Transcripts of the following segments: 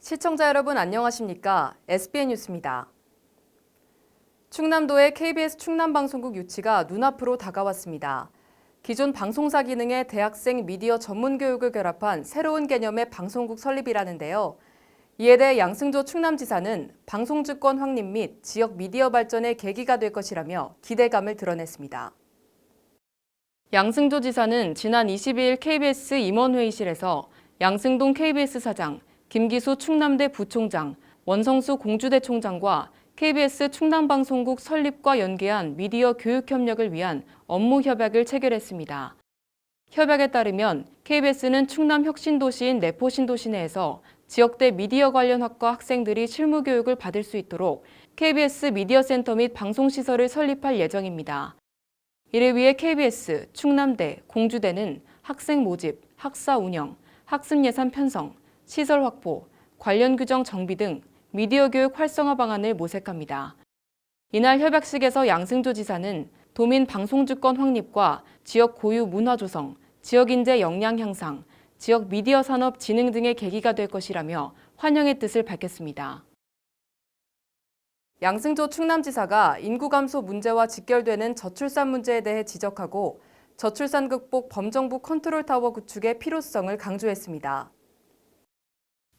시청자 여러분 안녕하십니까? SBN 뉴스입니다. 충남도의 KBS 충남방송국 유치가 눈앞으로 다가왔습니다. 기존 방송사 기능에 대학생 미디어 전문 교육을 결합한 새로운 개념의 방송국 설립이라는데요. 이에 대해 양승조 충남지사는 방송주권 확립 및 지역 미디어 발전의 계기가 될 것이라며 기대감을 드러냈습니다. 양승조 지사는 지난 22일 KBS 임원회의실에서 양승동 KBS 사장, 김기수 충남대 부총장, 원성수 공주대 총장과 KBS 충남방송국 설립과 연계한 미디어 교육 협력을 위한 업무 협약을 체결했습니다. 협약에 따르면 KBS는 충남 혁신도시인 내포신도시 내에서 지역대 미디어 관련 학과 학생들이 실무 교육을 받을 수 있도록 KBS 미디어센터 및 방송시설을 설립할 예정입니다. 이를 위해 KBS, 충남대, 공주대는 학생 모집, 학사 운영, 학습 예산 편성, 시설 확보, 관련 규정 정비 등 미디어 교육 활성화 방안을 모색합니다. 이날 협약식에서 양승조 지사는 도민 방송주권 확립과 지역 고유 문화 조성, 지역 인재 역량 향상, 지역 미디어 산업 진흥 등의 계기가 될 것이라며 환영의 뜻을 밝혔습니다. 양승조 충남지사가 인구 감소 문제와 직결되는 저출산 문제에 대해 지적하고 저출산 극복 범정부 컨트롤타워 구축의 필요성을 강조했습니다.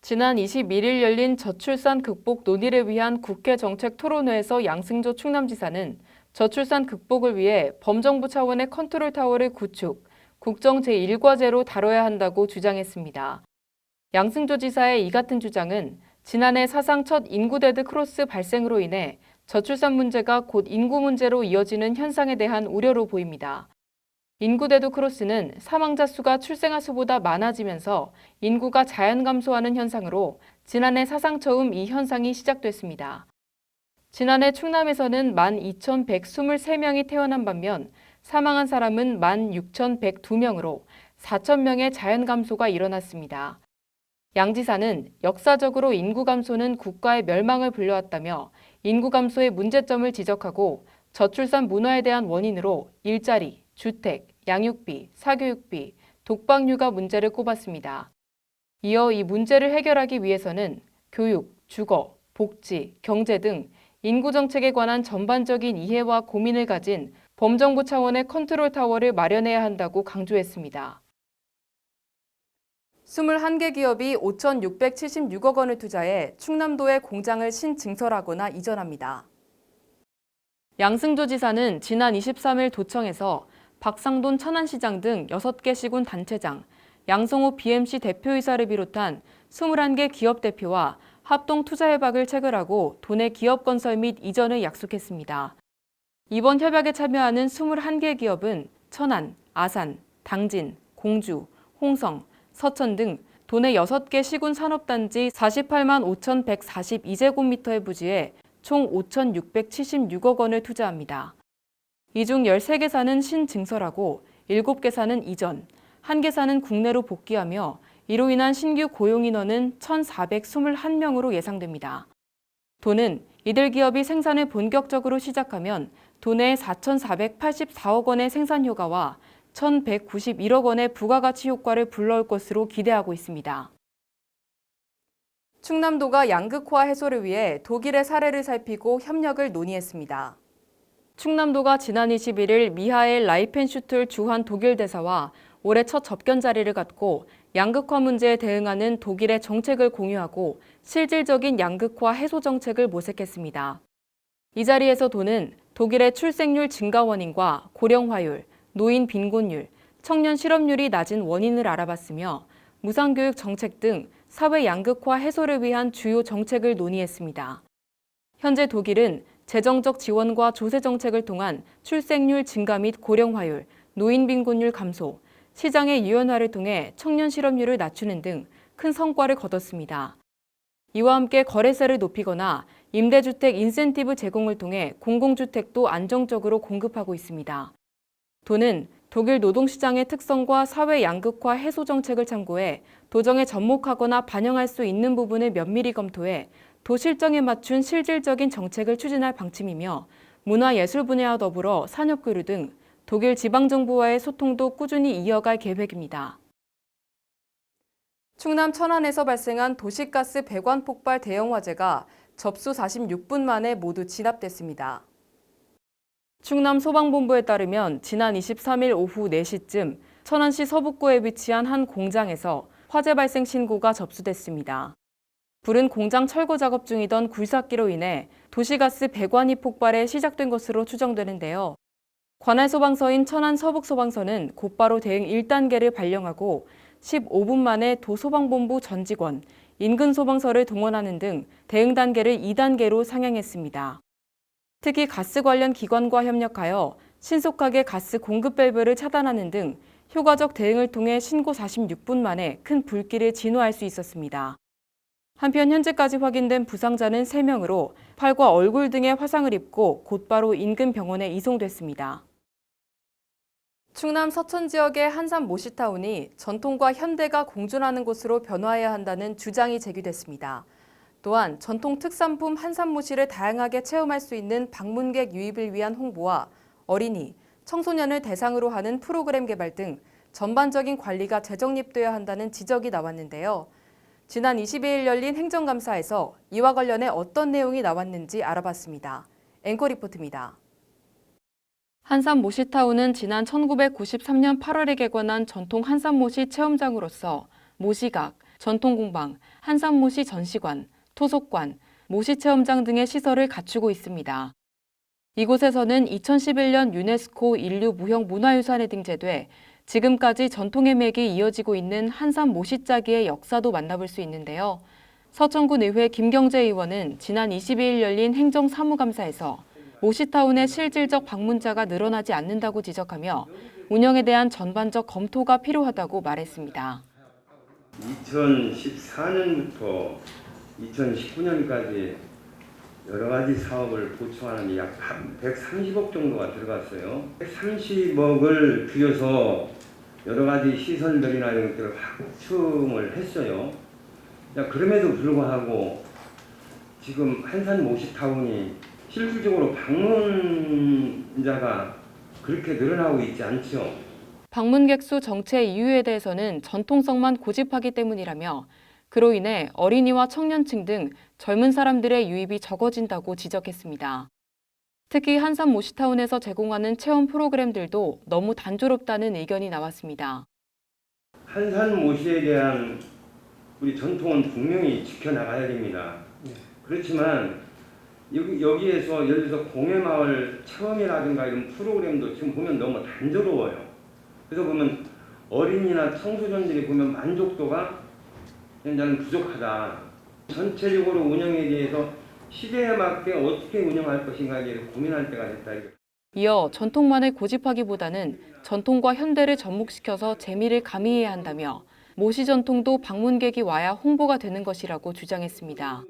지난 21일 열린 저출산 극복 논의를 위한 국회 정책토론회에서 양승조 충남지사는 저출산 극복을 위해 범정부 차원의 컨트롤타워를 구축, 국정 제1과제로 다뤄야 한다고 주장했습니다. 양승조 지사의 이 같은 주장은 지난해 사상 첫 인구 데드 크로스 발생으로 인해 저출산 문제가 곧 인구 문제로 이어지는 현상에 대한 우려로 보입니다. 인구 데드 크로스는 사망자 수가 출생아 수보다 많아지면서 인구가 자연 감소하는 현상으로 지난해 사상 처음 이 현상이 시작됐습니다. 지난해 충남에서는 12,123명이 태어난 반면 사망한 사람은 16,102명으로 4,000명의 자연 감소가 일어났습니다. 양 지사는 역사적으로 인구 감소는 국가의 멸망을 불러왔다며 인구 감소의 문제점을 지적하고 저출산 문화에 대한 원인으로 일자리, 주택, 양육비, 사교육비, 독박육아 문제를 꼽았습니다. 이어 이 문제를 해결하기 위해서는 교육, 주거, 복지, 경제 등 인구 정책에 관한 전반적인 이해와 고민을 가진 범정부 차원의 컨트롤 타워를 마련해야 한다고 강조했습니다. 21개 기업이 5,676억 원을 투자해 충남도의 공장을 신증설하거나 이전합니다. 양승조 지사는 지난 23일 도청에서 박상돈 천안시장 등 6개 시군 단체장, 양성호 BMC 대표이사를 비롯한 21개 기업 대표와 합동 투자 협약을 체결하고 도내 기업 건설 및 이전을 약속했습니다. 이번 협약에 참여하는 21개 기업은 천안, 아산, 당진, 공주, 홍성, 서천 등 도내 6개 시군 산업단지 48만 5,142제곱미터의 부지에 총 5,676억 원을 투자합니다. 이 중 13개사는 신증설하고 7개사는 이전, 1개사는 국내로 복귀하며 이로 인한 신규 고용 인원은 1,421명으로 예상됩니다. 도는 이들 기업이 생산을 본격적으로 시작하면 도내에 4,484억 원의 생산 효과와 1,191억 원의 부가가치 효과를 불러올 것으로 기대하고 있습니다. 충남도가 양극화 해소를 위해 독일의 사례를 살피고 협력을 논의했습니다. 충남도가 지난 21일 미하엘 라이펜슈틀 주한 독일 대사와 올해 첫 접견 자리를 갖고 양극화 문제에 대응하는 독일의 정책을 공유하고 실질적인 양극화 해소 정책을 모색했습니다. 이 자리에서 도는 독일의 출생률 증가 원인과 고령화율, 노인 빈곤율, 청년 실업률이 낮은 원인을 알아봤으며 무상교육 정책 등 사회 양극화 해소를 위한 주요 정책을 논의했습니다. 현재 독일은 재정적 지원과 조세 정책을 통한 출생률 증가 및 고령화율, 노인 빈곤율 감소, 시장의 유연화를 통해 청년 실업률을 낮추는 등 큰 성과를 거뒀습니다. 이와 함께 거래세를 높이거나 임대주택 인센티브 제공을 통해 공공주택도 안정적으로 공급하고 있습니다. 도는 독일 노동시장의 특성과 사회 양극화 해소 정책을 참고해 도정에 접목하거나 반영할 수 있는 부분을 면밀히 검토해 도 실정에 맞춘 실질적인 정책을 추진할 방침이며 문화예술 분야와 더불어 산업교류 등 독일 지방정부와의 소통도 꾸준히 이어갈 계획입니다. 충남 천안에서 발생한 도시가스 배관 폭발 대형 화재가 접수 46분 만에 모두 진압됐습니다. 충남 소방본부에 따르면 지난 23일 오후 4시쯤 천안시 서북구에 위치한 한 공장에서 화재 발생 신고가 접수됐습니다. 불은 공장 철거 작업 중이던 굴삭기로 인해 도시가스 배관이 폭발해 시작된 것으로 추정되는데요. 관할 소방서인 천안 서북소방서는 곧바로 대응 1단계를 발령하고 15분 만에 도소방본부 전 직원, 인근 소방서를 동원하는 등 대응 단계를 2단계로 상향했습니다. 특히 가스 관련 기관과 협력하여 신속하게 가스 공급 밸브를 차단하는 등 효과적 대응을 통해 신고 46분 만에 큰 불길을 진화할 수 있었습니다. 한편 현재까지 확인된 부상자는 3명으로 팔과 얼굴 등에 화상을 입고 곧바로 인근 병원에 이송됐습니다. 충남 서천 지역의 한산 모시타운이 전통과 현대가 공존하는 곳으로 변화해야 한다는 주장이 제기됐습니다. 또한 전통 특산품 한산모시를 다양하게 체험할 수 있는 방문객 유입을 위한 홍보와 어린이, 청소년을 대상으로 하는 프로그램 개발 등 전반적인 관리가 재정립되어야 한다는 지적이 나왔는데요. 지난 22일 열린 행정감사에서 이와 관련해 어떤 내용이 나왔는지 알아봤습니다. 앵커 리포트입니다. 한산 모시타운은 지난 1993년 8월에 개관한 전통 한산모시 체험장으로서 모시각, 전통공방, 한산모시 전시관, 토속관, 모시체험장 등의 시설을 갖추고 있습니다. 이곳에서는 2011년 유네스코 인류 무형문화유산에 등재돼 지금까지 전통의 맥이 이어지고 있는 한산 모시짜기의 역사도 만나볼 수 있는데요. 서천군 의회 김경재 의원은 지난 22일 열린 행정사무감사에서 모시타운의 실질적 방문자가 늘어나지 않는다고 지적하며 운영에 대한 전반적 검토가 필요하다고 말했습니다. 2014년부터 2019년까지 여러 가지 사업을 보충하는 약 130억 정도가 들어갔어요. 130억을 들여서 여러 가지 시설들이나 이런 것들을 확충을 했어요. 그럼에도 불구하고 지금 한산 모시타운이 실질적으로 방문자가 그렇게 늘어나고 있지 않죠. 방문객 수 정체 이유에 대해서는 전통성만 고집하기 때문이라며 그로 인해 어린이와 청년층 등 젊은 사람들의 유입이 적어진다고 지적했습니다. 특히 한산 모시타운에서 제공하는 체험 프로그램들도 너무 단조롭다는 의견이 나왔습니다. 한산 모시에 대한 우리 전통은 분명히 지켜나가야 됩니다. 그렇지만 여기에서 예를 들어서 공예마을 체험이라든가 이런 프로그램도 지금 보면 너무 단조로워요. 그래서 보면 어린이나 청소년들이 보면 만족도가 나는 부족하다. 전체적으로 운영에 대해서 시대에 맞게 어떻게 운영할 것인가에 대해서 고민할 때가 됐다. 이어 전통만을 고집하기보다는 전통과 현대를 접목시켜서 재미를 가미해야 한다며 모시 전통도 방문객이 와야 홍보가 되는 것이라고 주장했습니다.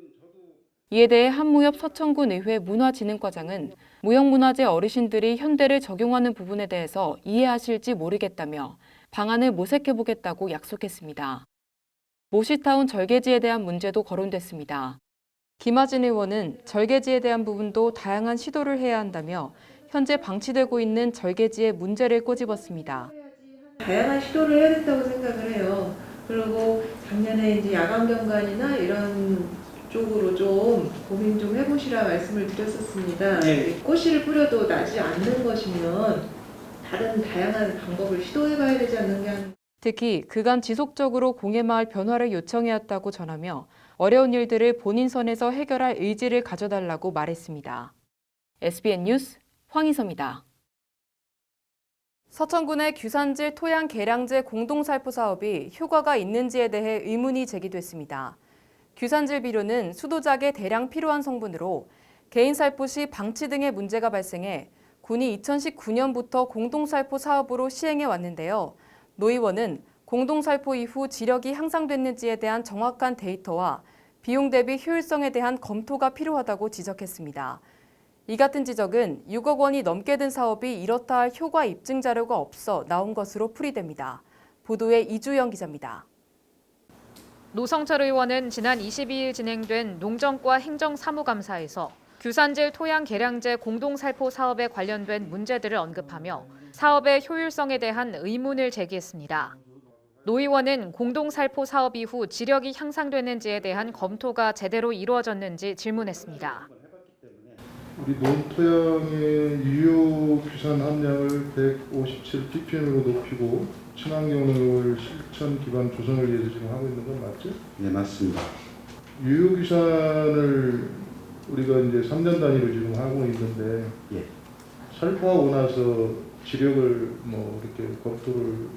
이에 대해 한무엽 서천군 의회 문화진흥과장은 무형문화재 어르신들이 현대를 적용하는 부분에 대해서 이해하실지 모르겠다며 방안을 모색해보겠다고 약속했습니다. 모시타운 절개지에 대한 문제도 거론됐습니다. 김하진 의원은 절개지에 대한 부분도 다양한 시도를 해야 한다며 현재 방치되고 있는 절개지의 문제를 꼬집었습니다. 다양한 시도를 해야 된다고 생각을 해요. 그리고 작년에 이제 야간 경관이나 이런 쪽으로 좀 고민 좀 해보시라 말씀을 드렸었습니다. 네. 꽃씨를 뿌려도 나지 않는 것이면 다른 다양한 방법을 시도해봐야 되지 않느냐. 특히 그간 지속적으로 공예마을 변화를 요청해왔다고 전하며 어려운 일들을 본인 선에서 해결할 의지를 가져달라고 말했습니다. SBN 뉴스 황희서입니다. 서천군의 규산질 토양 개량제 공동살포 사업이 효과가 있는지에 대해 의문이 제기됐습니다. 규산질 비료는 수도작에 대량 필요한 성분으로 개인 살포 시 방치 등의 문제가 발생해 군이 2019년부터 공동살포 사업으로 시행해 왔는데요. 노 의원은 공동살포 이후 지력이 향상됐는지에 대한 정확한 데이터와 비용 대비 효율성에 대한 검토가 필요하다고 지적했습니다. 이 같은 지적은 6억 원이 넘게 든 사업이 이렇다 할 효과 입증 자료가 없어 나온 것으로 풀이됩니다. 보도에 이주영 기자입니다. 노성철 의원은 지난 22일 진행된 농정과 행정사무감사에서 규산질 토양 개량제 공동살포 사업에 관련된 문제들을 언급하며 사업의 효율성에 대한 의문을 제기했습니다. 노 의원은 공동살포 사업 이후 지력이 향상되는지에 대한 검토가 제대로 이루어졌는지 질문했습니다. 우리 논토양의 유효 규산 함량을 157 ppm으로 높이고 친환경을 실천 기반 조성을 위해서 지금 하고 있는 건 맞죠? 네, 맞습니다. 유효 규산을 우리가 이제 3년 단위로 지금 하고 있는데 예. 살포하고 나서 지력을 뭐 이렇게 검토를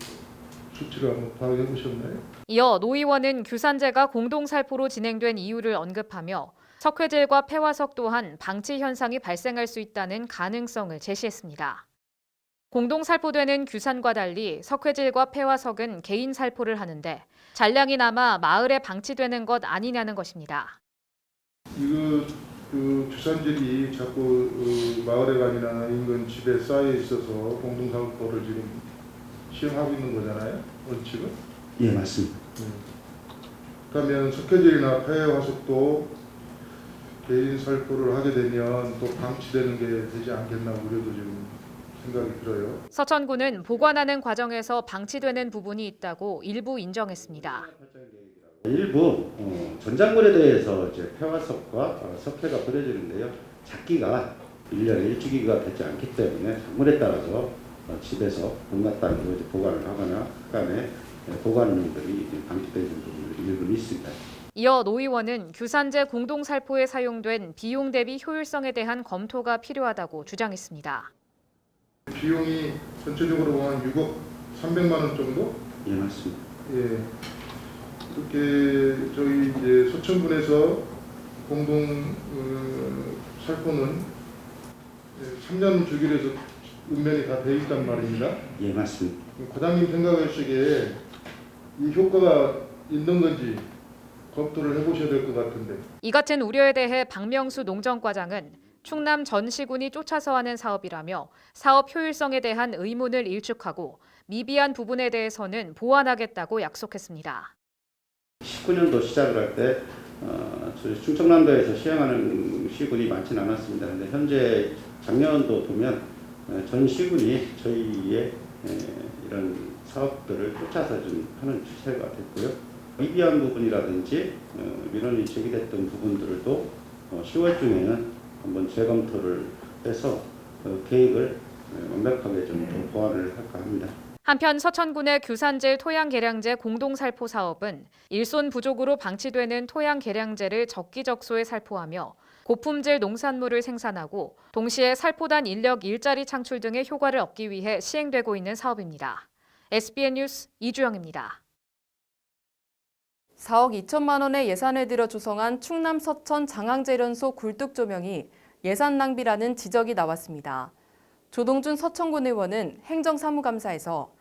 수치를 한번 파악해 보셨나요? 이어 노 의원은 규산제가 공동살포로 진행된 이유를 언급하며 석회질과 폐화석 또한 방치 현상이 발생할 수 있다는 가능성을 제시했습니다. 공동살포되는 규산과 달리 석회질과 폐화석은 개인 살포를 하는데 잔량이 남아 마을에 방치되는 것 아니냐는 것입니다. 이거 그 규산질이 자꾸 마을에간이나 인근 집에 쌓여 있어서 공동살포를 지금 시행하고 있는 거잖아요, 원칙은. 예, 맞습니다. 그러면 석회질이나 폐화석도 개인 살포를 하게 되면 또 방치되는 게 되지 않겠나 우려도 지금 생각이 들어요. 서천군은 보관하는 과정에서 방치되는 부분이 있다고 일부 인정했습니다. 일부 전작물에 대해서 이제 폐화석과 석회가 버려지는데요. 작기가 1년 일주기가 되지 않기 때문에 작물에 따라서 집에서 온갖 땅으로 이제 보관을 하거나 약간의 보관용들이 방치되는 부분이 일부 있습니다. 이어 노 의원은 규산제 공동살포에 사용된 비용 대비 효율성에 대한 검토가 필요하다고 주장했습니다. 비용이 전체적으로 한 6억 300만 원 정도? 예, 맞습니다. 예. 이렇게 저희 이제 서천군에서 공동 살포는 3년 주기로 해서 읍면이 다 돼 있단 말입니다. 예, 맞습니다. 과장님 생각하시기에 이 효과가 있는 건지 검토를 해보셔야 될 것 같은데. 이 같은 우려에 대해 박명수 농정과장은 충남 전 시군이 쫓아서 하는 사업이라며 사업 효율성에 대한 의문을 일축하고 미비한 부분에 대해서는 보완하겠다고 약속했습니다. 19년도 시작을 할 때 저희 충청남도에서 시행하는 시군이 많지는 않았습니다. 그런데 현재 작년도 보면 전 시군이 저희의 이런 사업들을 쫓아서 좀 하는 추세가 됐고요. 미비한 부분이라든지 민원이 제기됐던 부분들도 10월 중에는 한번 재검토를 해서 계획을 완벽하게 좀 더 보완을 할까 합니다. 한편 서천군의 규산질 토양개량제 공동살포 사업은 일손 부족으로 방치되는 토양개량제를 적기적소에 살포하며 고품질 농산물을 생산하고 동시에 살포단 인력 일자리 창출 등의 효과를 얻기 위해 시행되고 있는 사업입니다. SBN 뉴스 이주영입니다. 4억 2천만 원의 예산을 들여 조성한 충남 서천 장항제련소 굴뚝 조명이 예산 낭비라는 지적이 나왔습니다. 조동준 서천군 의원은 행정사무감사에서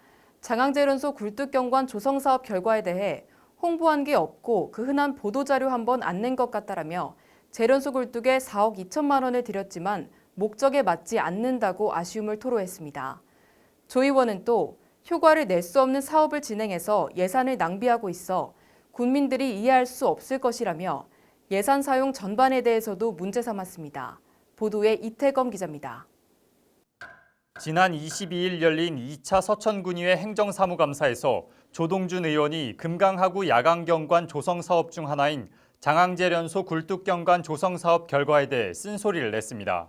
장항제련소 굴뚝경관 조성 사업 결과에 대해 홍보한 게 없고 그 흔한 보도자료 한 번 안 낸 것 같다라며 제련소 굴뚝에 4억 2천만 원을 들였지만 목적에 맞지 않는다고 아쉬움을 토로했습니다. 조 의원은 또 효과를 낼 수 없는 사업을 진행해서 예산을 낭비하고 있어 국민들이 이해할 수 없을 것이라며 예산 사용 전반에 대해서도 문제 삼았습니다. 보도에 이태검 기자입니다. 지난 22일 열린 2차 서천군의회 행정사무감사에서 조동준 의원이 금강하구 야간경관 조성 사업 중 하나인 장항제련소 굴뚝경관 조성 사업 결과에 대해 쓴소리를 냈습니다.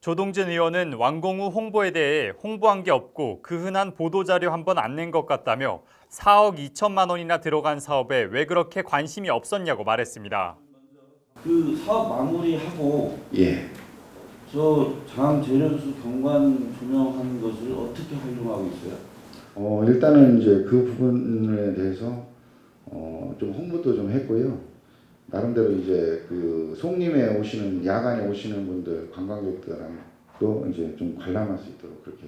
조동준 의원은 완공 후 홍보에 대해 홍보한 게 없고 그 흔한 보도자료 한 번 안 낸 것 같다며 4억 2천만 원이나 들어간 사업에 왜 그렇게 관심이 없었냐고 말했습니다. 그 사업 마무리하고 예. 저 장항제련소 경관 조명하는 것을 어떻게 활용하고 있어요? 일단은 이제 그 부분에 대해서 좀 홍보도 좀 했고요. 나름대로 이제 그 송림에 오시는 야간에 오시는 분들 관광객들도 이제 좀 관람할 수 있도록 그렇게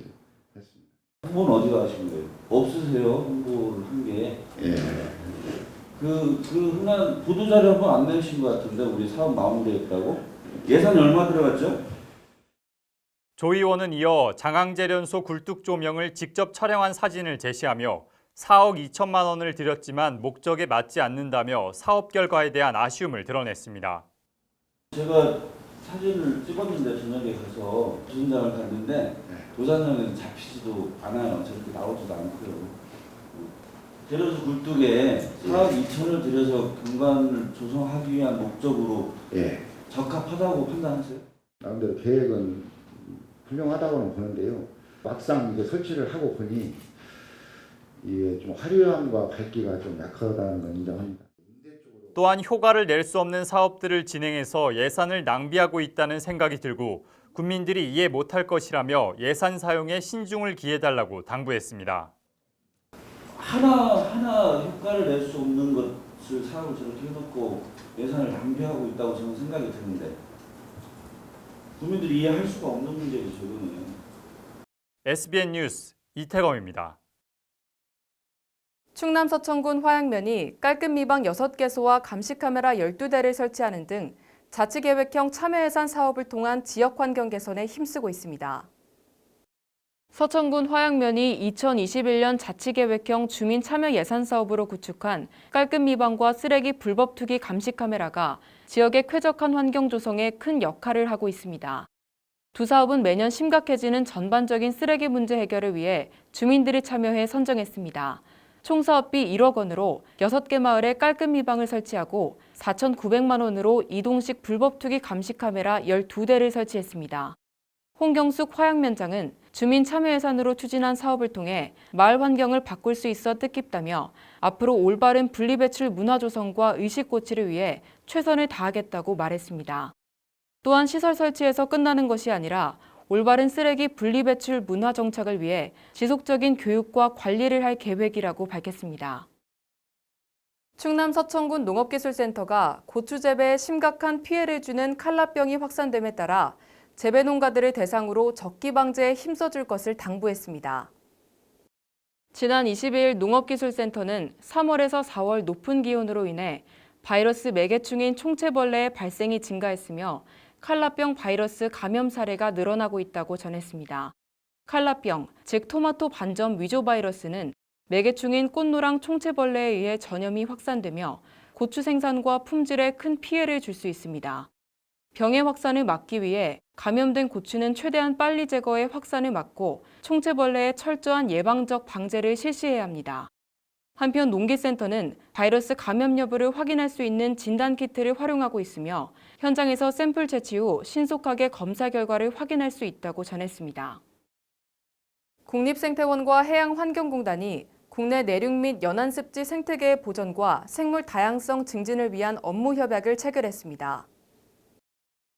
했습니다. 홍보는 어디가 하신 거예요? 없으세요? 홍보를 한 게. 예. 그 흔한 보도자료 한 번 안 내신 것 같은데 우리 사업 마무리했다고? 예산이 얼마 들어갔죠? 조 의원은 이어 장항제련소 굴뚝 조명을 직접 촬영한 사진을 제시하며 4억 2천만 원을 들였지만 목적에 맞지 않는다며 사업 결과에 대한 아쉬움을 드러냈습니다. 제가 사진을 찍었는데 저녁에 가서 도전장을 갔는데 도전장에는 잡히지도 않아요. 저렇게 나오지도 않고요. 재련소 굴뚝에 4억 2천을 들여서 금관을 조성하기 위한 목적으로 예. 적합하다고 판단하세요? 나름대로 계획은 훌륭하다고는 보는데요. 막상 이제 설치를 하고 보니 이게 좀 화려함과 밝기가 좀 약하다는 건 인정합니다. 또한 효과를 낼 수 없는 사업들을 진행해서 예산을 낭비하고 있다는 생각이 들고 국민들이 이해 못할 것이라며 예산 사용에 신중을 기해달라고 당부했습니다. 하나하나 효과를 낼 수 없는 것을 사업을 저렇게 해놓고 예산을 낭비하고 있다고 저는 생각이 드는데 국민들이 이해할 수가 없는 문제죠, 저거는. SBN 뉴스 이태검입니다. 충남 서천군 화양면이 깔끔 미방 6개소와 감시 카메라 12대를 설치하는 등 자치계획형 참여예산 사업을 통한 지역 환경 개선에 힘쓰고 있습니다. 서천군 화양면이 2021년 자치계획형 주민 참여 예산 사업으로 구축한 깔끔 미방과 쓰레기 불법 투기 감시 카메라가 지역의 쾌적한 환경 조성에 큰 역할을 하고 있습니다. 두 사업은 매년 심각해지는 전반적인 쓰레기 문제 해결을 위해 주민들이 참여해 선정했습니다. 총 사업비 1억 원으로 6개 마을에 깔끔 미방을 설치하고 4,900만 원으로 이동식 불법 투기 감시 카메라 12대를 설치했습니다. 홍경숙 화양면장은 주민 참여 예산으로 추진한 사업을 통해 마을 환경을 바꿀 수 있어 뜻깊다며 앞으로 올바른 분리배출 문화 조성과 의식 고취를 위해 최선을 다하겠다고 말했습니다. 또한 시설 설치에서 끝나는 것이 아니라 올바른 쓰레기 분리배출 문화 정착을 위해 지속적인 교육과 관리를 할 계획이라고 밝혔습니다. 충남 서천군 농업기술센터가 고추 재배에 심각한 피해를 주는 칼라병이 확산됨에 따라 재배 농가들을 대상으로 적기 방제에 힘써줄 것을 당부했습니다. 지난 22일 농업기술센터는 3월에서 4월 높은 기온으로 인해 바이러스 매개충인 총체벌레의 발생이 증가했으며 칼라병 바이러스 감염 사례가 늘어나고 있다고 전했습니다. 칼라병, 즉 토마토 반점 위조 바이러스는 매개충인 꽃노랑 총체벌레에 의해 전염이 확산되며 고추 생산과 품질에 큰 피해를 줄 수 있습니다. 병의 확산을 막기 위해 감염된 고추는 최대한 빨리 제거해 확산을 막고 총체벌레의 철저한 예방적 방제를 실시해야 합니다. 한편 농기센터는 바이러스 감염 여부를 확인할 수 있는 진단키트를 활용하고 있으며 현장에서 샘플 채취 후 신속하게 검사 결과를 확인할 수 있다고 전했습니다. 국립생태원과 해양환경공단이 국내 내륙 및 연안습지 생태계의 보전과 생물 다양성 증진을 위한 업무 협약을 체결했습니다.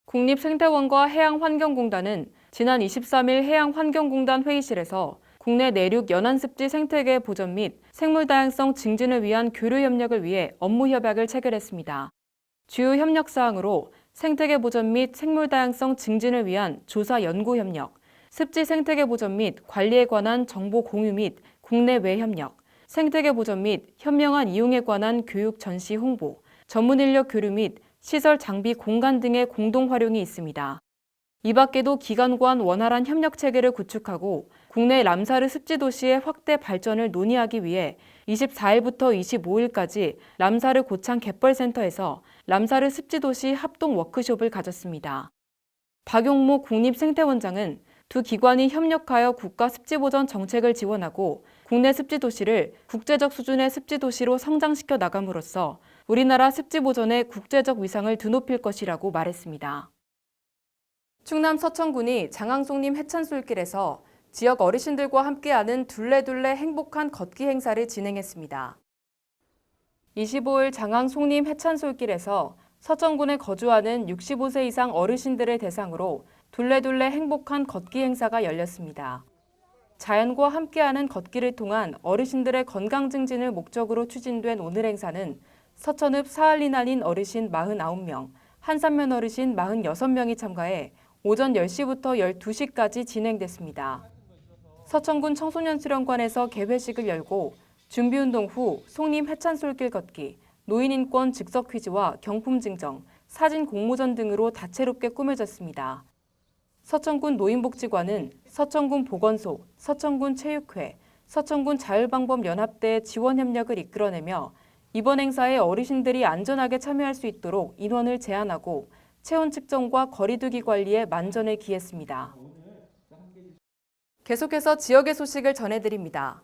국립생태원과 해양환경공단은 지난 23일 해양환경공단 회의실에서 국내 내륙 연안습지 생태계 보전 및 생물 다양성 증진을 위한 교류 협력을 위해 업무 협약을 체결했습니다. 주요 협력 사항으로 생태계 보전 및 생물 다양성 증진을 위한 조사 연구 협력, 습지 생태계 보전 및 관리에 관한 정보 공유 및 국내외 협력, 생태계 보전 및 현명한 이용에 관한 교육 전시 홍보, 전문 인력 교류 및 시설 장비 공간 등의 공동 활용이 있습니다. 이 밖에도 기관 간 원활한 협력 체계를 구축하고 국내 람사르 습지 도시의 확대 발전을 논의하기 위해 24일부터 25일까지 람사르 고창 갯벌센터에서 람사르 습지 도시 합동 워크숍을 가졌습니다. 박용모 국립생태원장은 두 기관이 협력하여 국가 습지보전 정책을 지원하고 국내 습지 도시를 국제적 수준의 습지 도시로 성장시켜 나감으로써 우리나라 습지 보전의 국제적 위상을 드높일 것이라고 말했습니다. 충남 서천군이 장항송림 해찬솔길에서 지역 어르신들과 함께하는 둘레둘레 행복한 걷기 행사를 진행했습니다. 25일 장항송림 해찬솔길에서 서천군에 거주하는 65세 이상 어르신들을 대상으로 둘레둘레 행복한 걷기 행사가 열렸습니다. 자연과 함께하는 걷기를 통한 어르신들의 건강 증진을 목적으로 추진된 오늘 행사는 서천읍 사할리난인 어르신 49명, 한산면 어르신 46명이 참가해 오전 10시부터 12시까지 진행됐습니다. 서천군 청소년수련관에서 개회식을 열고 준비운동 후 송림 해찬솔길 걷기, 노인인권 즉석 퀴즈와 경품 증정, 사진 공모전 등으로 다채롭게 꾸며졌습니다. 서천군 노인복지관은 서천군 보건소, 서천군 체육회, 서천군 자율방법연합대의 지원 협력을 이끌어내며 이번 행사에 어르신들이 안전하게 참여할 수 있도록 인원을 제한하고 체온 측정과 거리 두기 관리에 만전을 기했습니다. 계속해서 지역의 소식을 전해드립니다.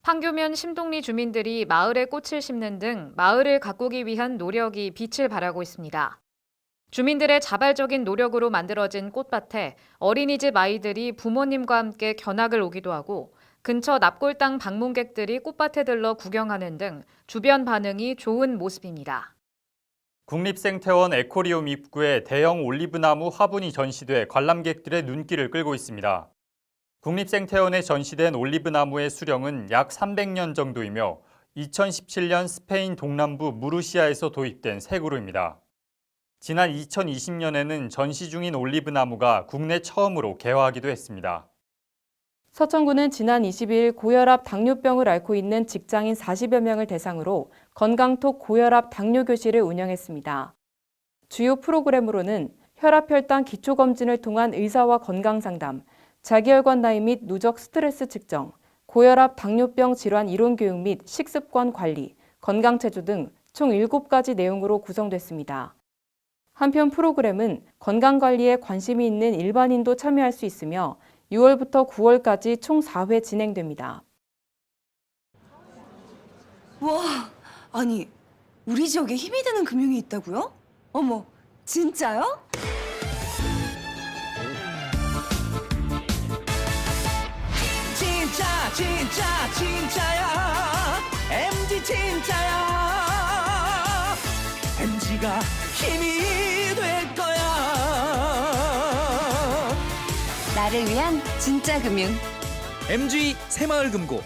황교면 심동리 주민들이 마을에 꽃을 심는 등 마을을 가꾸기 위한 노력이 빛을 발하고 있습니다. 주민들의 자발적인 노력으로 만들어진 꽃밭에 어린이집 아이들이 부모님과 함께 견학을 오기도 하고 근처 납골당 방문객들이 꽃밭에 들러 구경하는 등 주변 반응이 좋은 모습입니다. 국립생태원 에코리움 입구에 대형 올리브나무 화분이 전시돼 관람객들의 눈길을 끌고 있습니다. 국립생태원에 전시된 올리브나무의 수령은 약 300년 정도이며 2017년 스페인 동남부 무르시아에서 도입된 새 그루입니다. 지난 2020년에는 전시 중인 올리브나무가 국내 처음으로 개화하기도 했습니다. 서천구는 지난 22일 고혈압 당뇨병을 앓고 있는 직장인 40여 명을 대상으로 건강톡 고혈압 당뇨교실을 운영했습니다. 주요 프로그램으로는 혈압-혈당 기초검진을 통한 의사와 건강상담, 자기혈관 나이 및 누적 스트레스 측정, 고혈압 당뇨병 질환 이론교육 및 식습관 관리, 건강체조 등 총 7가지 내용으로 구성됐습니다. 한편 프로그램은 건강관리에 관심이 있는 일반인도 참여할 수 있으며 6월부터 9월까지 총 4회 진행됩니다. 와, 아니 우리 지역에 힘이 되는 금융이 있다고요? 어머, 진짜요? 진짜야 MG 진짜야 MG가 힘이 될 거야 나를 위한 진짜 금융. MG 새마을금고.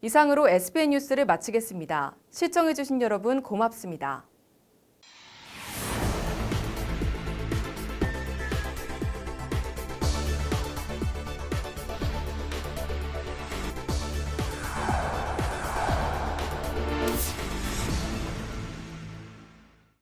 이상으로 SBN 뉴스를 마치겠습니다. 시청해주신 여러분 고맙습니다.